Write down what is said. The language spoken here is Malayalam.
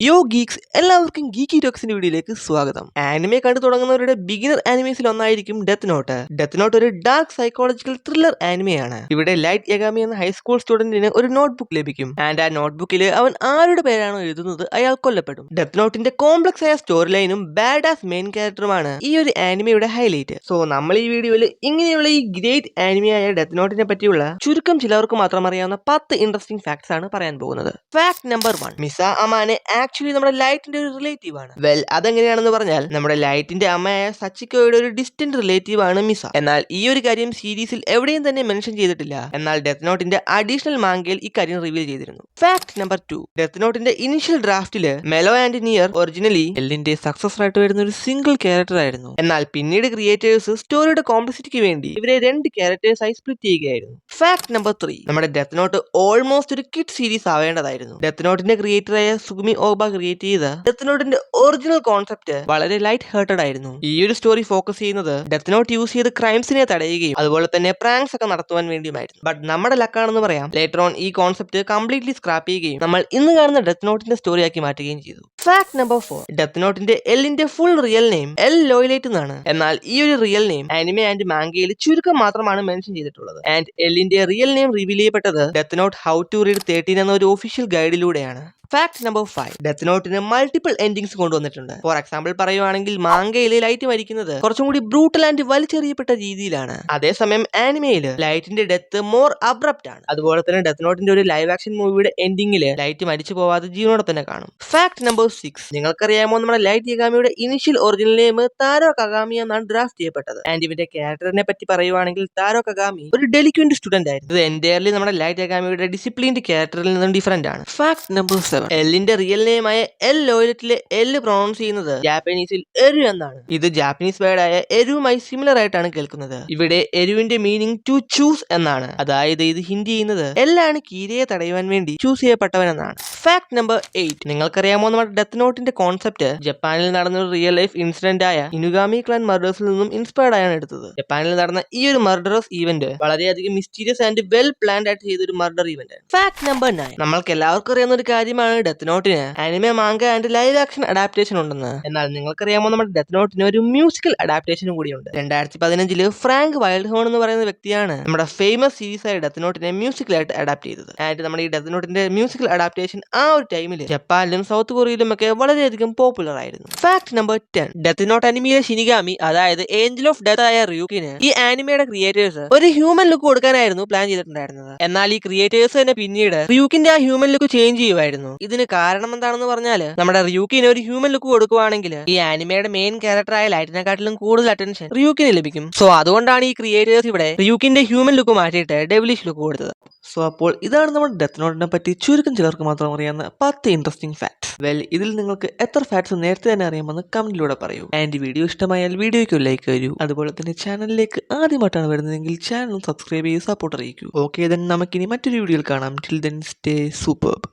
യോ ഗീക്സ് എല്ലാവർക്കും ഗീക്കി ടോക്സിന്റെ വീഡിയോയിലേക്ക് സ്വാഗതം. ആനിമെ കണ്ടു തുടങ്ങുന്നവരുടെ ബിഗിനർ ആനിമേസിൽ ഒന്നായിരിക്കും ഡെത്ത് നോട്ട്. ഡെത്ത് നോട്ട് ഒരു ഡാർക്ക് സൈക്കോളജിക്കൽ ത്രില്ലർ ആനിമയാണ്. ഇവിടെ ലൈറ്റ് യഗാമി എന്ന ഹൈസ്കൂൾ സ്റ്റുഡന്റിന് ഒരു നോട്ട്ബുക്ക് ലഭിക്കും. ആൻഡ് ആ നോട്ട്ബുക്കിൽ അവൻ ആരുടെ പേരാണോ എഴുതുന്നത് അയാൾ കൊല്ലപ്പെടും. ഡെത്ത് നോട്ടിന്റെ കോംപ്ലക്സ് ആയ സ്റ്റോറി ലൈനും ബാഡ് ആസ് മെയിൻ ക്യാരക്ടറുമാണ് ഈ ഒരു ആനിമയുടെ ഹൈലൈറ്റ്. സോ നമ്മൾ ഈ വീഡിയോയിൽ ഇങ്ങനെയുള്ള ഈ ഗ്രേറ്റ് ആനിമയായ ഡെത്ത് നോട്ടിനെ പറ്റിയുള്ള ചുരുക്കം ചിലർക്ക് മാത്രം അറിയാവുന്ന 10 ഇൻട്രസ്റ്റിംഗ് ഫാക്ട്സ് ആണ് പറയാൻ പോകുന്നത്. Fact number 1, MISA Amane actually നമ്മുടെ ലൈറ്റിന്റെ ഒരു റിലേറ്റീവ് ആണ്. വെൽ, അതെങ്ങനെയാണെന്ന് പറഞ്ഞാൽ നമ്മുടെ ലൈറ്റിന്റെ അമ്മയായ സച്ചിക്കോയുടെ ഒരു ഡിസ്റ്റന്റ് റിലേറ്റീവ് ആണ് മിസ. എന്നാൽ ഈ ഒരു കാര്യം സീരീസിൽ എവിടെയും തന്നെ മെൻഷൻ ചെയ്തിട്ടില്ല. എന്നാൽ ഡെത്ത് നോട്ടിന്റെ അഡീഷണൽ മാങ്കയിൽ ഇക്കാര്യം റിവീൽ ചെയ്തിരുന്നു. ഫാക്ട് നമ്പർ 2, ഡെത്ത് നോട്ടിന്റെ ഇനിഷ്യൽ ഡ്രാഫ്റ്റില് മെലോ ആൻഡ് നിയർ ഒറിജിനലി എല്ലിന്റെ സക്സസർ ആയിട്ട് വരുന്ന ഒരു സിംഗിൾ ക്യാരക്ടർ ആയിരുന്നു. എന്നാൽ പിന്നീട് ക്രിയേറ്റേഴ്സ് സ്റ്റോറിയുടെ കോംപ്ലക്സിറ്റിക്ക് വേണ്ടി ഇവരെ 2 ക്യാരക്ടേഴ്സ് ആയി സ്പ്ലിറ്റ് ചെയ്യുകയായിരുന്നു. ഫാക്ട് നമ്പർ 3, നമ്മുടെ ഡെത്ത് നോട്ട് ഓൾമോസ്റ്റ് ഒരു കിഡ് സീരീസ് ആവേണ്ടതായിരുന്നു. ഡെത്ത് നോട്ടിന്റെ ക്രിയേറ്ററായ സുഗുമി ഓബ ക്രിയേറ്റ് ചെയ്ത ഡെത്ത് നോട്ടിന്റെ ഒറിജിനൽ കോൺസെപ്റ്റ് വളരെ ലൈറ്റ് ഹേർട്ടഡ് ആയിരുന്നു. ഈ ഒരു സ്റ്റോറി ഫോക്കസ് ചെയ്യുന്നത് ഡെത്ത് നോട്ട് യൂസ് ചെയ്ത് ക്രൈംസിനെ തടയുകയും അതുപോലെ തന്നെ പ്രാങ്ക്സ് ഒക്കെ നടത്തുവാൻ വേണ്ടിയുമായിരുന്നു. ബട്ട് നമ്മുടെ ലക്കാണെന്ന് പറയാം, ലേറ്റർ ഓൺ ഈ കോൺസെപ്റ്റ് കംപ്ലീറ്റ്ലി സ്ക്രാപ്പ് ചെയ്യുകയും നമ്മൾ ഇന്ന് കാണുന്ന ഡെത്ത് നോട്ടിന്റെ സ്റ്റോറി ആക്കി മാറ്റുകയും ചെയ്തു. ഫാക്ട് നമ്പർ 4, ഡെത്ത് നോട്ടിന്റെ എല്ലിന്റെ full real name L Lawliet എന്നാണ്. എന്നാൽ ഈ ഒരു റിയൽ നെയിം ആനിമെ ആൻഡ് മാങ്കയിൽ ചുരുക്കം മാത്രമാണ് മെൻഷൻ ചെയ്തിട്ടുള്ളത്. ആൻഡ് എല്ലിന്റെ റിയൽ നെയിം റിവീൽ ചെയ്യപ്പെട്ടത് death note how to read 13 എന്ന ഒരു ഒഫീഷ്യൽ ഗൈഡിലൂടെയാണ്. ഫാക്ട് നമ്പർ 5, ഡെത്ത് നോട്ടിന് മൾട്ടിപ്പിൾ എൻഡിങ്സ് കൊണ്ടുവന്നിട്ടുണ്ട്. ഫോർ എക്സാമ്പിൾ പറയുവാണെങ്കിൽ മാങ്കയിൽ ലൈറ്റ് മരിക്കുന്നത് കുറച്ചും കൂടി ബ്രൂട്ടൽ ആൻഡ് വലിച്ചെറിയപ്പെട്ട രീതിയിലാണ്. അതേസമയം ആനിമയില് ലൈറ്റിന്റെ ഡെത്ത് മോർ അബ്രപ്റ്റ് ആണ്. അതുപോലെ തന്നെ ഡെത്ത് നോട്ടിന്റെ ഒരു ലൈവ് ആക്ഷൻ മൂവിയുടെ എൻഡിങ്ങില് ലൈറ്റ് മരിച്ചു പോവാതെ ജീവനോടെ തന്നെ കാണും. ഫാക്ട് നമ്പർ 6, നിങ്ങൾക്കറിയാമോ നമ്മുടെ ലൈറ്റ് യഗാമിയുടെ ഇനിഷ്യൽ ഒറിജിനൽ നെയിം താരോ കഗാമി എന്നാണ് ഡ്രാഫ്റ്റ് ചെയ്യപ്പെട്ടത്. ആൻഡ് ഇവന്റെ ക്യാരക്ടറിനെ പറ്റി പറയുവാണെങ്കിൽ താരോ കഗാമി ഒരു ഡെലിക്വന്റ് സ്റ്റുഡന്റ് ആയിരുന്നു. ഇത് എൻറ്റയർലി നമ്മുടെ ലൈറ്റ് യഗാമിയുടെ ഡിസിപ്ലിൻഡ് ക്യാരക്ടറിൽ നിന്നും ഡിഫറന്റ് ആണ്. ഫാക്ട് നമ്പർ 7, എല്ലിന്റെ റിയൽ നെയിമായ എൽ ലോയിലറ്റിലെ എല്ല് പ്രൊണൗൺസ് ചെയ്യുന്നത് ജാപ്പനീസിൽ എരു എന്നാണ്. ഇത് ജാപ്പനീസ് വേർഡായ എരുവുമായി സിമിലർ ആയിട്ടാണ് കേൾക്കുന്നത്. ഇവിടെ എരുവിന്റെ മീനിങ് ടു ചൂസ് എന്നാണ്. അതായത് ഇത് ഹിന്ദി ചെയ്യുന്നത് എല്ലാണ് കീരയെ തടയുവാൻ വേണ്ടി ചൂസ് ചെയ്യപ്പെട്ടവൻ എന്നാണ്. ഫാക്ട് നമ്പർ 8, നിങ്ങൾക്കറിയാമോ നമ്മുടെ ഡെത്ത് നോട്ടിന്റെ കോൺസെപ്റ്റ് ജപ്പാനിൽ നടന്ന ഒരു റിയൽ ലൈഫ് ഇൻസിഡന്റ് ആയ ഇനുഗാമി ക്ലാൻ മർഡേഴ്സിൽ നിന്നും ഇൻസ്പയർഡ് ആയാണ് എടുത്തത്. ജപ്പാനിൽ നടന്ന ഈ ഒരു മർഡറസ് ഈവന്റ് വളരെയധികം മിസ്റ്റീരിയസ് ആൻഡ് വെൽ പ്ലാൻഡ് ആയിട്ട് ചെയ്ത ഒരു മർഡർ ഈവന്റ്. ഫാക്ട് നമ്പർ 9, നമ്മൾക്ക് എല്ലാവർക്കും അറിയാവുന്ന ഒരു കാര്യമാണ് ഡെത്ത് നോട്ടിന് anime manga and live action adaptation ഉണ്ടെന്ന്. എന്നാൽ നിങ്ങൾക്കറിയാമോ നമ്മുടെ ഡെത്ത് നോട്ടിന് ഒരു മ്യൂസിക്കൽ അഡാപ്റ്റേഷനും കൂടിയുണ്ട്. 2015 ഫ്രാങ്ക് വൈൽഡ് ഹോൺ എന്ന് പറയുന്ന വ്യക്തിയാണ് നമ്മുടെ ഫേമസ് സീരീസ് ആയ ഡെത്ത് നോട്ടിനെ മ്യൂസിക്കലായിട്ട് അഡാപ്റ്റ് ചെയ്തത്. ആൻഡ് നമ്മുടെ ഈ ഡെത്ത് നോട്ടിന്റെ മ്യൂസിക്കൽ അഡാപ്റ്റേഷൻ ആ ഒരു ടൈമിൽ ജപ്പാനിലും സൗത്ത് കൊറിയയിലും ഒക്കെ വളരെയധികം പോപ്പുലർ ആയിരുന്നു. ഫാക്ട് നമ്പർ 10, ഡെത്ത് നോട്ട് അനിമയിലെ ഷിനിഗാമി അതായത് ഏഞ്ചൽ ഓഫ് ഡെത്ത് ആയ റിയൂക്കിന് ഈ ആനിമയുടെ ക്രിയേറ്റേഴ്സ് ഒരു ഹ്യൂമൻ ലുക്ക് കൊടുക്കാനായിരുന്നു പ്ലാൻ ചെയ്തിട്ടുണ്ടായിരുന്നത്. എന്നാൽ ഈ ക്രിയേറ്റേഴ്സ് തന്നെ പിന്നീട് റിയൂക്കിന്റെ ആ ഹ്യൂമൻ ലുക്ക് ചേഞ്ച് ചെയ്യുമായിരുന്നു. ഇതിന് കാരണം എന്താണെന്ന് പറഞ്ഞാൽ നമ്മുടെ റിയൂക്കിന് ഒരു ഹ്യൂമൻ ലുക്ക് കൊടുക്കുവാണെങ്കിൽ ഈ ആനിമയുടെ മെയിൻ ക്യാരക്ടറായ ലൈറ്റിനെക്കാട്ടിലും കൂടുതൽ അറ്റൻഷൻ റിയൂക്കിന് ലഭിക്കും. സോ അതുകൊണ്ടാണ് ഈ ക്രിയേറ്റേഴ്സ് ഇവിടെ റിയൂക്കിന്റെ ഹ്യൂമൻ ലുക്ക് മാറ്റിയിട്ട് ഡെവിലിഷ് ലുക്ക് കൊടുത്തത്. സോ അപ്പോൾ ഇതാണ് നമ്മുടെ ഡെത്ത് നോട്ടിനെ പറ്റി ചുരുക്കം ചിലർക്ക് മാത്രം അറിയാവുന്ന 10 ഇൻട്രസ്റ്റിംഗ് ഫാക്ട്സ്. വെൽ, ഇതിൽ നിങ്ങൾക്ക് എത്ര ഫാക്ട്സ് നേരത്തെ തന്നെ അറിയാമെന്ന് കമന്റിലൂടെ പറയൂ. ആൻഡ് വീഡിയോ ഇഷ്ടമായാൽ വീഡിയോയ്ക്ക് ലൈക്ക് തരൂ. അതുപോലെ തന്നെ ചാനലിലേക്ക് ആദ്യമായിട്ടാണ് വരുന്നതെങ്കിൽ ചാനൽ സബ്സ്ക്രൈബ് ചെയ്ത് സപ്പോർട്ട് അറിയിക്കൂ. ഓക്കെ, ദെൻ നമുക്കിനി മറ്റൊരു വീഡിയോയിൽ കാണാം. Till then stay superb.